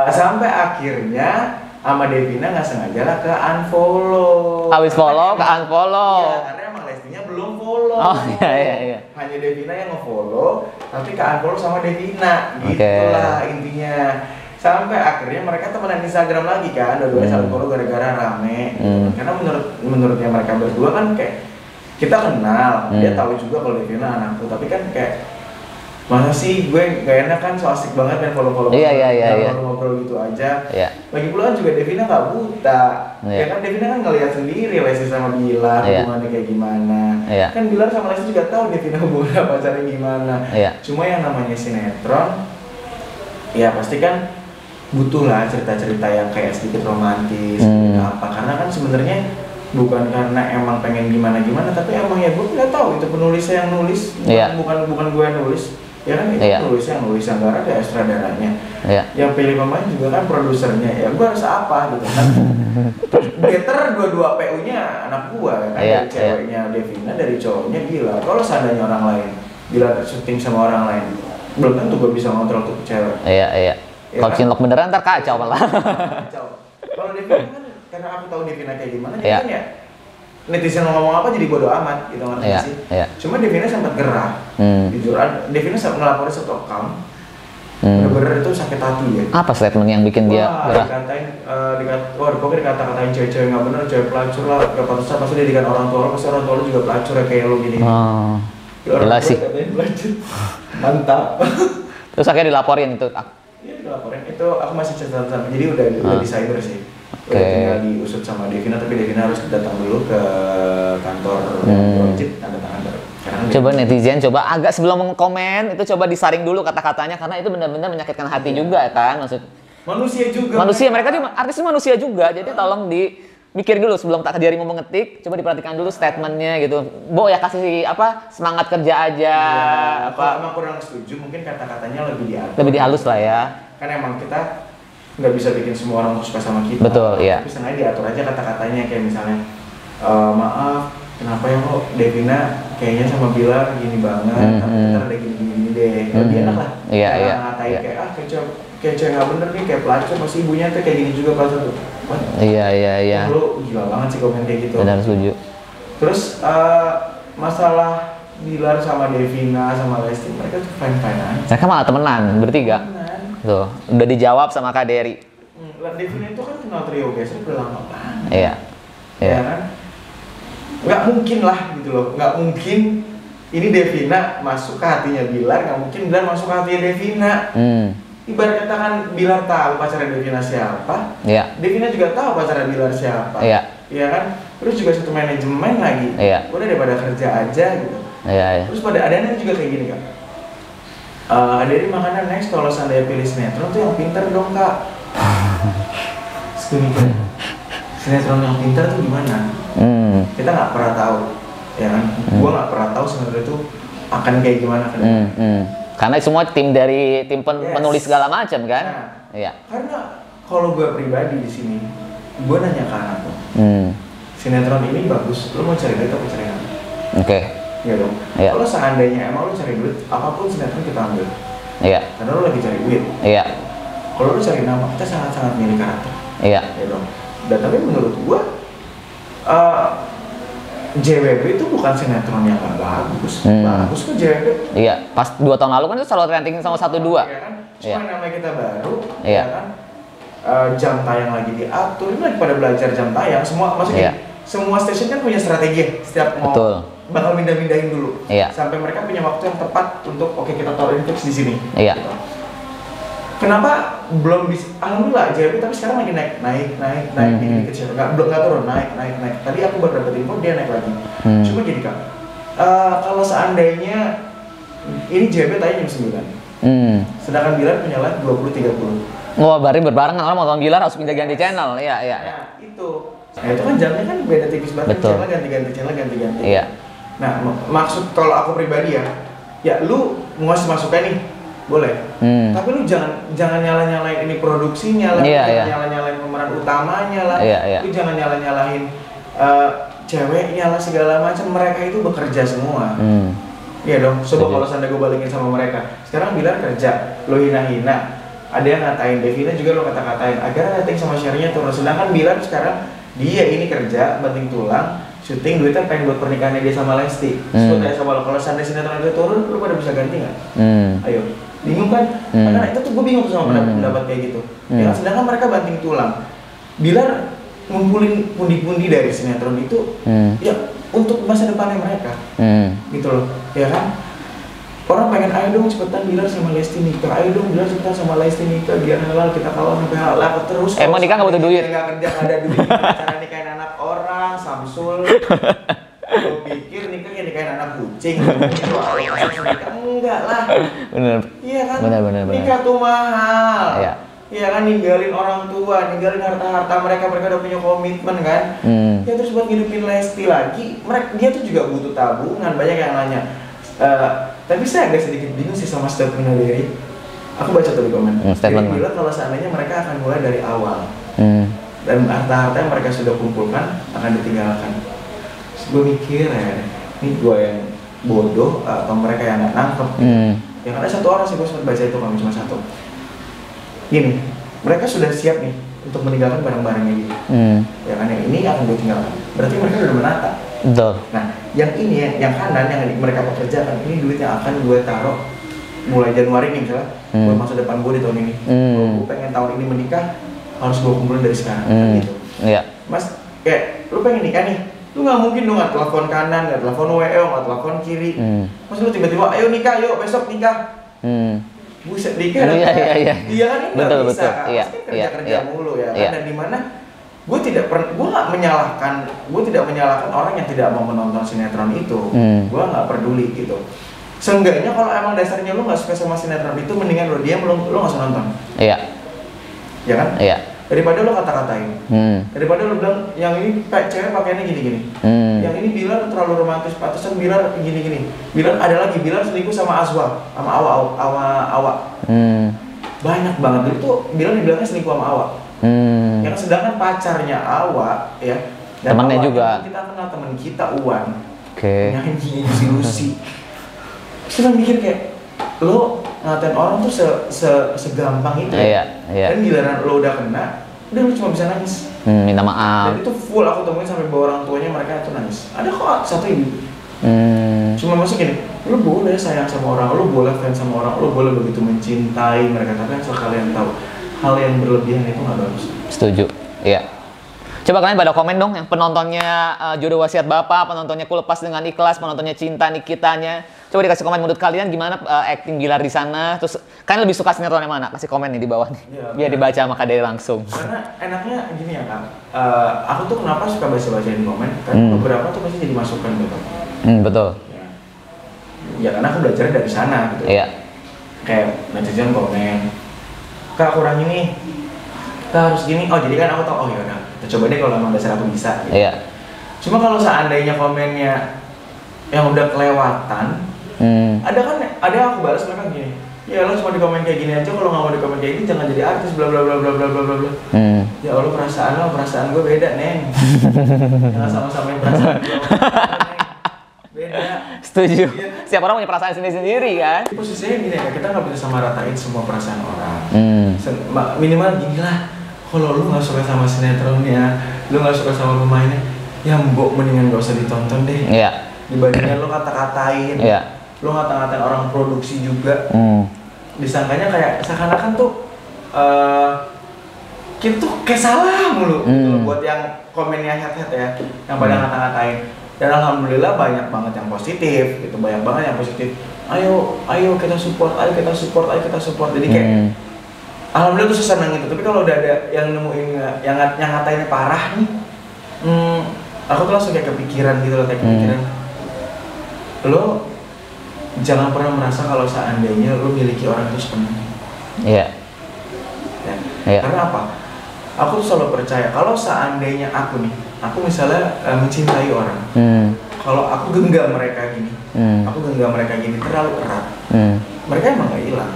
sampai akhirnya sama Devina nggak sengaja lah ke unfollow. Habis follow ke unfollow. Iya, karena emang Lestinya belum follow. Iya. Hanya Devina yang nge-follow, tapi ke unfollow sama Devina. Gitulah intinya. Sampai akhirnya mereka temenan Instagram lagi kan, dua-duanya saling follow gara-gara rame. Karena menurutnya mereka berdua kan kayak kita kenal, dia tahu juga kalau Devina anakku, tapi kan kayak masa sih gue gak enak kan, so asik banget kan follow-follow, ngobrol gitu aja. Lagi pula kan juga Devina gak buta, ya kan Devina kan ngeliat sendiri Lesti sama Bilar hubungannya kayak gimana. Kan Bilar sama Lesti juga tahu Devina hubungannya pacarnya gimana. Cuma yang namanya sinetron, ya pasti kan butuh lah cerita-cerita yang kayak sedikit romantis, apa, karena kan sebenarnya bukan karena emang pengen gimana-gimana, tapi emang ya gue nggak tahu itu penulisnya yang nulis, bukan gue yang nulis, ya kan itu penulisnya yang nulis, yang ada sutradaranya, yang pilih pemain juga kan produsernya, ya gue harus apa gitu kan. Better dua-dua PU-nya anak gue kan, dari ceweknya Devina, dari cowoknya Bilar. Kalau seandainya orang lain Bilar syuting sama orang lain, belum tentu gue bisa ngontrol tuh cewek. Kalau cinlok beneran ntar kacau malah. Kalau Devina kan, karena aku tahu Devina kayak gimana, jadi kan ya netizen ngomong apa jadi bodo amat gitu, ngerti sih. Cuma Devina sempat gerah, jujur. Devina sempat ngelaporin satu account Bener-bener itu sakit hati ya. Apa statement yang bikin dia gerah? Pokoknya dikata-katain cewek-cewek nggak bener, cewek pelacur lah, gak pantas pasti didikan orang tua lo, pasti orang tua lo juga pelacur ya kayak lo gini. Oh, jelas sih. Mantap. Terus akhirnya dilaporin itu. Iya dilaporin, itu aku masih catatan sama, jadi udah di cyber sih. Udah tinggal diusut sama Devina, tapi Devina harus datang dulu ke kantor wajib tanda tangan baru. Coba netizen, coba agak sebelum komen itu coba disaring dulu kata-katanya karena itu benar-benar menyakitkan hati juga kan, maksud manusia juga. Manusia, mereka juga artis manusia juga, jadi tolong mikir dulu sebelum tak dirimu mengetik, coba diperhatikan dulu statementnya gitu. Bo ya kasih apa semangat kerja aja. Ya, apa emang kurang setuju mungkin kata-katanya lebih diatur. Lebih dihalus lah ya. Kan emang kita nggak bisa bikin semua orang suka sama kita. Betul, iya. Tapi sengaja diatur aja kata-katanya kayak misalnya maaf, kenapa ya kok Devina kayaknya sama Bila gini banget, tapi ntar ada gini-gini deh. Lebih enak lah. Iya, iya. Ngatain kayak kayak cewek nggak bener nih, kayak pelacur, pasti ibunya tuh kayak gini juga pelacur. Iya. Lu gila banget sih komen kayak gitu. Benar, setuju. Terus masalah Bilar sama Devina sama Lesti, mereka tuh fine-fine aja. Mereka malah temenan bertiga. Tuh, udah dijawab sama Kak Dery. Devina itu kan kenal trio guys, udah lama banget. Iya. Ya kan? Nggak mungkin lah gitu loh, nggak mungkin ini Devina masuk ke hatinya Bilar, nggak mungkin Bilar masuk ke hatinya Devina. Ibarat kata kan Bilar tahu pacarnya Devina siapa, Devina juga tahu pacarnya Bilar siapa. Iya kan? Terus juga satu manajemen lagi. Udah daripada kerja aja gitu. Terus pada adanya juga kayak gini Kak. Dari makanan next kalau seandainya pilih sinetron tuh yang pintar dong Kak. Sinetron yang pintar tuh gimana? Kita nggak pernah tahu, ya kan? Gua nggak pernah tahu sinetron itu akan kayak gimana kan? Karena semua tim dari tim penulis segala macam kan? Iya. Karena kalau gue pribadi di sini, gue nanya ke anak tuh, sinetron ini bagus, lo mau cari duit atau cari apa? Oke. Iya dong. Kalau seandainya emang lo cari duit, apapun sinetron kita ambil. Iya. Karena lo lagi cari duit. Iya. Kalau lo cari nama, kita sangat-sangat milih karakter. Iya. Iya dong. Dan tapi menurut gue, JWB itu bukan sinetron yang gak bagus. Bagus kok JWB. Iya. Pas 2 tahun lalu kan itu selalu trending sama 1-2. Iya kan. Cuma namanya kita baru. Iya kan. Jam tayang lagi diatur, ini lagi pada belajar jam tayang. Semua maksudnya semua stasiun kan punya strategi. Setiap mau bakal pindah-pindahin dulu. Sampai mereka punya waktu yang tepat untuk oke kita taruhin fix di sini. Gitu. Kenapa belum bisa? Alhamdulillah JWP tapi sekarang lagi naik dikit kecil. Nggak turun, naik. Tadi aku baru dapet info dia naik lagi. Cuma gini Kak, kalau seandainya ini JWP tayang jam 9, sedangkan Bilar punya live 20.30. Wah, berbarengan orang mau nonton Bilar harus pindah ganti channel. Iya. Nah, itu kan jamnya kan beda tipis banget. Channel ganti. Iya. Nah, maksud kalau aku pribadi ya lu mau ngasih masukan nih, boleh. Tapi lu jangan nyalain ini produksinya lah, jangan nyalain pemeran utamanya lah. Lu jangan nyalain ceweknya lah segala macam. Mereka itu bekerja semua. Iya dong. Coba kalau seandainya gue balikin sama mereka. Sekarang Bilar kerja, lo hina-hina. Ada yang ngatain Devina juga lo kata-katain agar rating sama share-nya turun. Sedangkan Bilar sekarang dia ini kerja banting tulang, syuting duitnya pengen buat pernikahannya dia sama Lesti. Terus gue tanya sama lo, kalau seandainya sinetron itu turun, lo pada bisa ganti nggak? Ayo, bingung kan? Karena itu tuh gue bingung sama pendapat kayak gitu. Ya, sedangkan mereka banting tulang. Bilar ngumpulin pundi-pundi dari sinetron itu, ya untuk masa depannya mereka, gitu loh, ya kan? Orang pengen ayo dong cepetan Bilar sama Lesti nikah, ayo dong Bilar cepetan sama Lesti nikah biar halal kita kawin sampai halal terus. Emang nikah nggak butuh duit? Nggak kerja nggak ada duit, cara nikahin anak orang, Samsul. Lo pikir nikah kayak nikahin anak kucing? Enggak lah. Bener. Iya kan? Bener. Nikah tuh mahal. Iya. Iya kan, ninggalin orang tua, ninggalin harta-harta mereka udah punya komitmen kan. Ya terus buat ngidupin Lesti lagi, dia tuh juga butuh tabungan. Banyak yang nanya. Tapi saya agak sedikit bingung sih sama statement dari. Aku baca tuh di komen. Dia bilang kalau seandainya mereka akan mulai dari awal. Dan harta-harta yang mereka sudah kumpulkan akan ditinggalkan. Terus gue mikir ini gue yang bodoh atau mereka yang nggak nangkep. Yang ada satu orang sih gue sempat baca itu, kami cuma satu. Gini, mereka sudah siap nih untuk meninggalkan barang-barangnya gitu. Ya kan, yang ini akan gue tinggalkan. Berarti mereka sudah menata. Betul. Nah, yang ini yang kanan yang mereka pekerjakan ini duit yang akan gue taruh mulai Januari nih misalnya, buat masa depan gue di tahun ini. Gue pengen tahun ini menikah, harus gue kumpulin dari sekarang. Gitu. Iya. Mas, kayak lu pengen nikah nih, lu nggak mungkin dong nggak telepon kanan, nggak telepon WA, nggak telepon kiri. Mas lu tiba-tiba, ayo nikah, yuk besok nikah. Buset nikah. Iya. Iya kan ini nggak bisa. Betul. Iya. Pasti kerja mulu ya. Iya. Dan di mana gue nggak menyalahkan orang yang tidak mau menonton sinetron itu. Gue nggak peduli gitu. Seenggaknya kalau emang dasarnya lu nggak suka sama sinetron itu, mendingan lu diam, lu nggak usah nonton. Iya. Ya kan? Iya. Daripada lu kata-katain. Daripada lu bilang yang ini cewek pakaiannya gini-gini. Yang ini Bilar terlalu romantis, pantesan Bilar gini-gini. Bilar ada lagi, Bilar selingkuh sama Azwa, sama Awa. Banyak banget dulu tuh Bilar dibilangnya selingkuh sama Awa. Yang sedangkan pacarnya Awa ya. Dan temannya Awa juga. Kita kenal teman kita Uwan. Oke. Nyanyi si Lucy. Terus mikir kayak lo ngatain orang tuh segampang itu ya. Iya. Dan giliran lo udah kena, udah lo cuma bisa nangis. Minta maaf. Dan itu full aku temuin sampai bawa orang tuanya mereka tuh nangis. Ada kok satu ibu. Cuma masuk gini, lo boleh sayang sama orang, lo boleh fans sama orang, lo boleh begitu mencintai mereka, tapi asal kalian tahu hal yang berlebihan itu nggak bagus. Setuju. Iya. Coba kalian pada komen dong yang penontonnya Jodoh Wasiat Bapak, penontonnya Ku Lepas Dengan Ikhlas, penontonnya Cinta Nikitanya. Coba dikasih komen menurut kalian gimana acting Bilar di sana. Terus kalian lebih suka sinetron yang mana? Kasih komen nih di bawah nih. Ya, biar dibaca sama Kak Dery langsung. Karena enaknya gini ya Kak, aku tuh kenapa suka baca-bacain komen? Karena beberapa tuh pasti jadi masukan gitu. Betul. Ya karena aku belajar dari sana gitu. Iya. Kayak netizen komen, Kak kurang ini, Kak harus gini. Oh jadi kan aku tahu, oh yaudah, kita coba deh kalau emang dasar aku bisa gitu. Iya. Cuma kalau seandainya komennya yang udah kelewatan, ada yang aku balas mereka gini, ya lo cuma di komen kayak gini aja, kalau nggak mau di komen kayak gini jangan jadi artis bla bla bla bla bla bla bla. Ya Allah, perasaan gue beda neng. Jangan sama-samain perasaan gue. Beda. Setuju. Iya. Setiap orang punya perasaan sendiri-sendiri kan. Posisinya gini ya, kita nggak bisa sama ratain semua perasaan orang. Minimal gini lah, kalau lu nggak suka sama sinetronnya, lu nggak suka sama pemainnya, ya mbok mendingan gak usah ditonton deh. Iya. Dibandingkan lu kata-katain, lu ngata-ngatain orang produksi juga. Disangkanya kayak seakan-akan tuh kita tuh kayak salah mulu gitu, buat yang komennya head-head ya, yang pada ngata-ngatain. Dan alhamdulillah banyak banget yang positif gitu, banyak banget yang positif. Ayo kita support. Jadi kayak alhamdulillah tuh senang gitu. Tapi kalau udah ada yang nemuin yang ngatainnya parah nih, aku tuh langsung kayak kepikiran gitu loh, lo jangan pernah merasa kalau seandainya lo miliki orang itu sepenuhnya. Iya. Ya. Karena apa? Aku tuh selalu percaya kalau seandainya aku misalnya mencintai orang, kalau aku genggam mereka gini, terlalu erat, mereka emang gak hilang,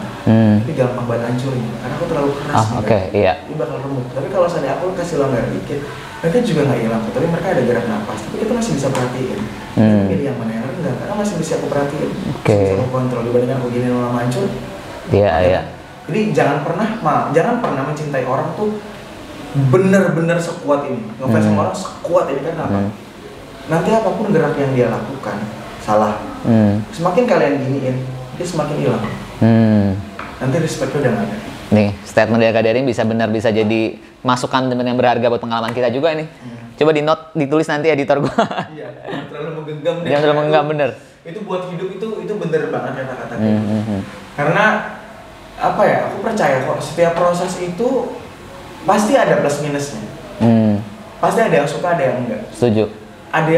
tapi gampang banget hancurin karena aku terlalu keras. Dia bakal remuk. Tapi kalau seandainya aku kasih longgar dikit, mereka juga gak hilang, tapi mereka ada gerak napas, tapi kita masih bisa perhatiin. Pilih yang mana yang rendah, karena masih bisa aku perhatiin, bisa aku kontrol. Dibandingkan aku gini lama hancur. Iya. Jadi jangan pernah mencintai orang tuh bener-bener sekuat ini, ngefans sama orang sekuat ini. Karena apa? Nanti apapun gerak yang dia lakukan salah, semakin kalian giniin, dia semakin hilang. Nanti respectnya udah gak ada. Nih, statement dari Kak Dery bisa jadi masukan yang berharga buat pengalaman kita juga nih. Coba ditulis nanti editor gua. Iya, terlalu menggenggam. Jangan terlalu menggenggam, bener. Itu buat hidup itu bener banget kata-kata. Karena apa ya? Aku percaya kok setiap proses itu pasti ada plus minusnya. Pasti ada yang suka, ada yang enggak. Setuju. Ada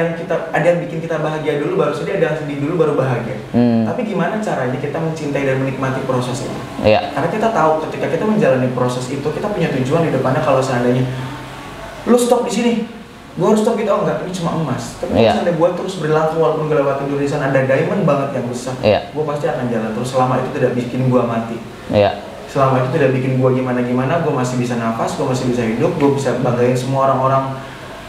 yang bikin kita bahagia dulu baru sedih, ada yang sedih dulu baru bahagia. Tapi gimana caranya kita mencintai dan menikmati proses itu? Iya. Karena kita tahu ketika kita menjalani proses itu, kita punya tujuan di depannya. Kalau seandainya lu stop di sini, gua harus stop gitu, oh enggak, ini cuma emas. Tapi kalau seandainya gua terus berlaku walaupun gak lewatin dulu di sana ada diamond banget yang besar, gua pasti akan jalan terus selama itu tidak bikin gua mati. Selama itu tidak bikin gua gimana-gimana, gua masih bisa nafas, gua masih bisa hidup, gua bisa banggain semua orang-orang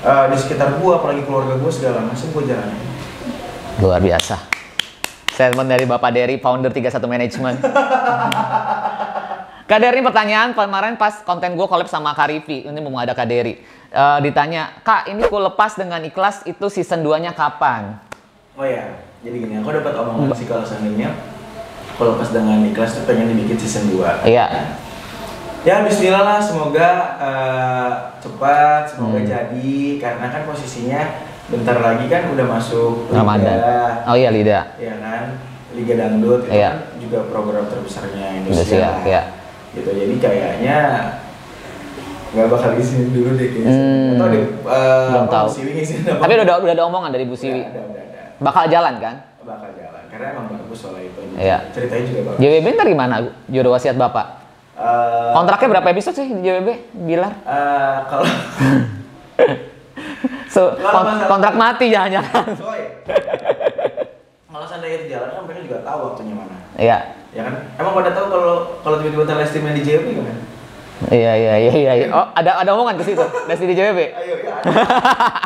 di sekitar gua, apalagi keluarga gua, segala macam gua jalanin. Luar biasa. Statement dari Bapak Dery, founder 31 Management. Kak Dery, pertanyaan kemarin pas konten gue collab sama Kak Rivi, ini mau ada Kak Dery. Ditanya, Kak, ini Ku Lepas Dengan Ikhlas itu season 2-nya kapan? Oh ya, jadi gini, aku dapat omongan sih kalau seandainya kalau pas dengan ikhlas tuh pengen dibikin season 2. Iya. Ya bismillah lah, semoga cepat, semoga jadi, karena kan posisinya bentar lagi kan udah masuk Ramadan. Liga. Oh iya, Liga. Ya kan, Liga Dangdut itu Iya. kan juga program terbesarnya Indonesia, Indonesia. iya. Gitu, jadi kayaknya nggak bakal izin dulu deh kayaknya. Atau Belum tahu. Bu Siwi ngizin apa? Tapi udah ada omongan dari Bu Siwi. Ada. Bakal jalan kan? Bakal jalan, karena emang bagus soal itu. Iya. Ceritanya juga bagus. JWB ntar gimana? Juru wasiat Bapak. Kontraknya berapa episode sih di JWB? Bilar? Kalau Kontrak mati jangan-jangan. kalau seandainya itu jalan kan mereka juga tahu waktunya mana. Iya. Ya kan? Emang pada tahu kalau tiba-tiba Lesti main di JWB kan? Iya. Oh, ada omongan ke situ. Lesti di JWB. Ayo ya.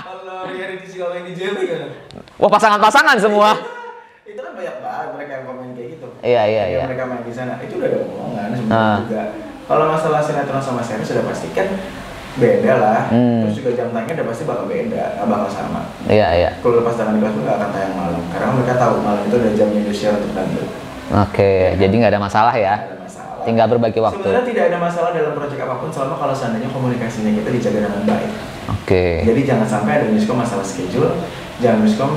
Kalau reality sih kalau main di JWB kan? Wah, pasangan-pasangan semua. Itu kan banyak banget mereka yang komen kayak gitu. Iya. Mereka main di sana. Itu udah ada omongan sebenarnya juga. Kalau masalah sinetron sama series sudah pasti kan beda lah. Terus juga jam tayangnya udah pasti bakal beda, nggak bakal sama. Iya. Kalau lepas tangan kelas pun nggak akan tayang malam, karena mereka tahu malam itu udah jamnya Indonesia untuk dangdut. Oke, jadi nggak ada masalah ya. Nggak ada masalah. Tinggal berbagi waktu. Sebenarnya tidak ada masalah dalam proyek apapun selama kalau seandainya komunikasinya kita dijaga dengan baik. Oke. Jadi jangan sampai ada miskom masalah schedule, jangan miskom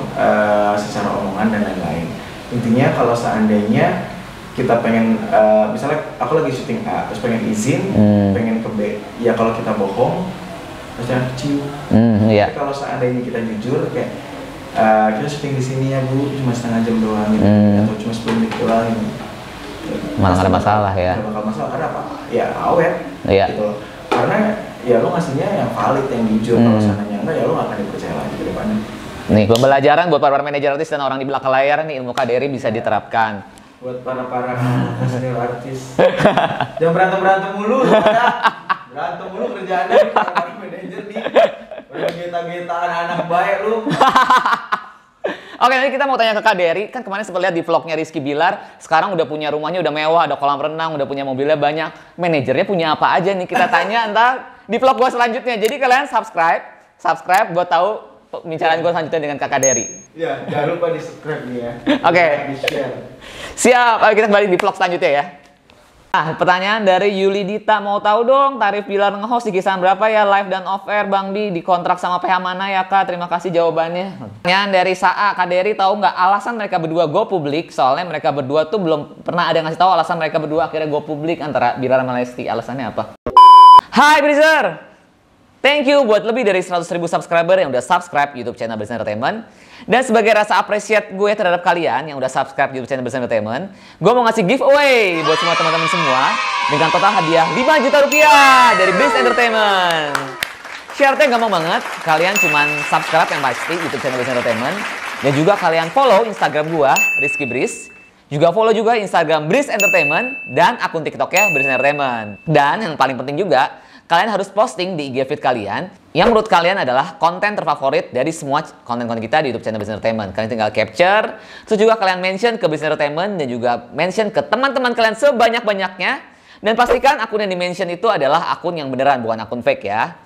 secara omongan dan lain-lain. Intinya kalau seandainya kita pengen, misalnya aku lagi syuting A, terus pengen izin, pengen ke B, ya kalau kita bohong, terus jangan kecil. Iya. Tapi kalau seandainya kita jujur, kayak kita syuting di sini ya Bu, cuma setengah jam doang gitu, atau cuma 10 menit doang gitu. Malah nggak ada masalah ya. Nggak bakal masalah, karena apa? Ya awet, Iya. gitu loh. Karena ya lo ngasihnya yang valid, yang jujur, kalau seandainya enggak ya lo nggak akan dipercaya lagi ke depannya. Nih, pembelajaran buat para manajer artis dan orang di belakang layar nih, ilmu KDRI bisa diterapkan. Buat para senior artis, jangan berantem mulu, berantem mulu kerjaannya nih, para manajer nih, udah geta-getaan anak baik lu. Oke, nanti kita mau tanya ke Kak Dery. Kan kemarin sempat lihat di vlognya Rizky Bilar. Sekarang udah punya rumahnya, udah mewah, ada kolam renang, udah punya mobilnya banyak. Manajernya punya apa aja nih? Kita tanya ntar di vlog gue selanjutnya. Jadi kalian subscribe buat tahu pembicaraan gue selanjutnya dengan Kak Dery. Ya, jangan lupa di subscribe nih ya. Oke. Di share. Siap, ayo kita kembali di vlog selanjutnya ya. Nah, pertanyaan dari Yuli Dita, mau tahu dong tarif Bilar nge-host di kisaran berapa ya, live dan off air Bang Bi, di kontrak sama PH mana ya Kak? Terima kasih jawabannya. Pertanyaan dari Saa, Kak Dery tahu nggak alasan mereka berdua go publik? Soalnya mereka berdua tuh belum pernah ada yang ngasih tahu alasan mereka berdua akhirnya go publik antara Bilar sama Lesti. Alasannya apa? Hai Brizer! Thank you buat lebih dari 100.000 subscriber yang udah subscribe YouTube channel Brizer Entertainment. Dan sebagai rasa apresiat gue terhadap kalian yang udah subscribe YouTube channel Brizer Entertainment, gue mau ngasih giveaway buat semua teman-teman semua dengan total hadiah 5 juta rupiah dari Brizer Entertainment. Syaratnya gampang banget, kalian cuman subscribe yang pasti YouTube channel Brizer Entertainment, dan juga kalian follow Instagram gue, Rizky Briz. Juga follow juga Instagram Briz Entertainment dan akun TikToknya Briz Entertainment. Dan yang paling penting juga, kalian harus posting di IG feed kalian yang menurut kalian adalah konten terfavorit dari semua konten-konten kita di YouTube channel Briz Entertainment. Kalian tinggal capture, terus juga kalian mention ke Briz Entertainment dan juga mention ke teman-teman kalian sebanyak-banyaknya. Dan pastikan akun yang di-mention itu adalah akun yang beneran, bukan akun fake ya.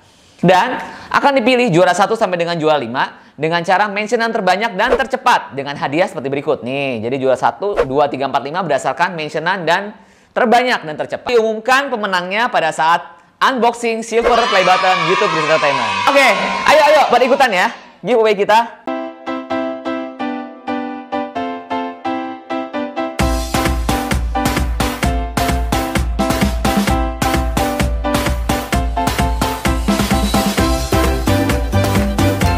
Dan akan dipilih juara 1 sampai dengan juara 5 dengan cara mentionan terbanyak dan tercepat dengan hadiah seperti berikut. Nih, jadi juara 1, 2, 3, 4, 5 berdasarkan mentionan dan terbanyak dan tercepat. Diumumkan pemenangnya pada saat unboxing silver play button YouTube Briz Entertainment. Oke, ayo pada ikutan ya giveaway kita.